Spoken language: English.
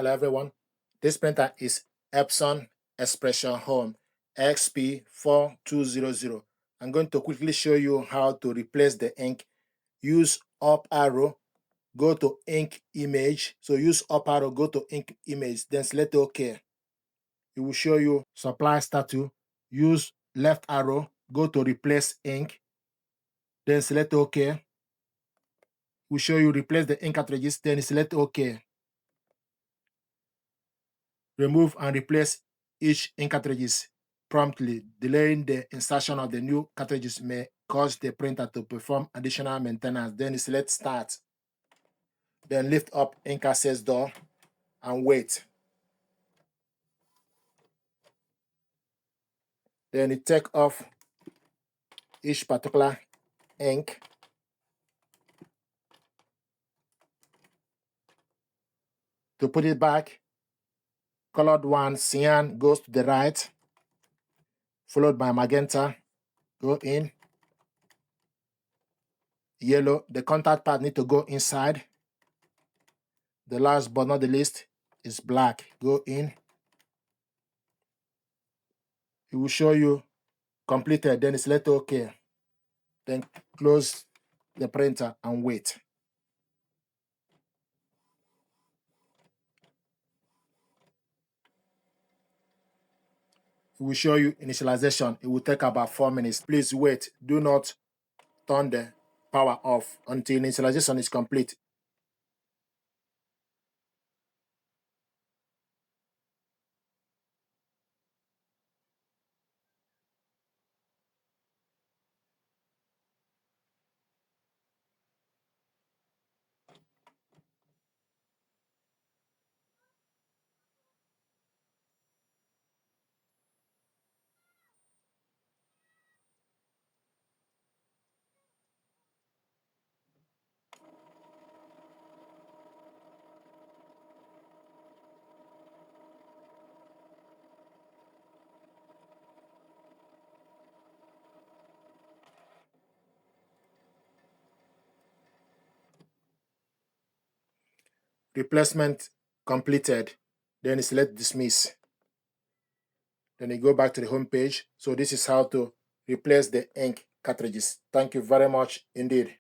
Hello everyone, this printer is Epson Expression Home XP4200. I'm going to quickly show you how to replace the ink. Use up arrow, go to ink image. So use up arrow, go to ink image, then select OK. It will show you supply status. Use left arrow, go to replace ink, then select OK. It will show you replace the ink cartridges, then select OK. Remove and replace each ink cartridges promptly. Delaying the insertion of the new cartridges may cause the printer to perform additional maintenance. Then select Start. Then lift up ink access door and wait. Then you take off each particular ink. To put it back, colored one, cyan, goes to the right, followed by magenta, go in. Yellow, the contact pad need to go inside. The last but not the least is black, go in. It will show you completed, then select OK. Then close the printer and wait. It will show you initialization. It will take about 4 minutes. Please wait. Do not turn the power off until initialization is complete. Replacement completed. Then you select dismiss. Then you go back to the home page. So this is how to replace the ink cartridges. Thank you very much indeed.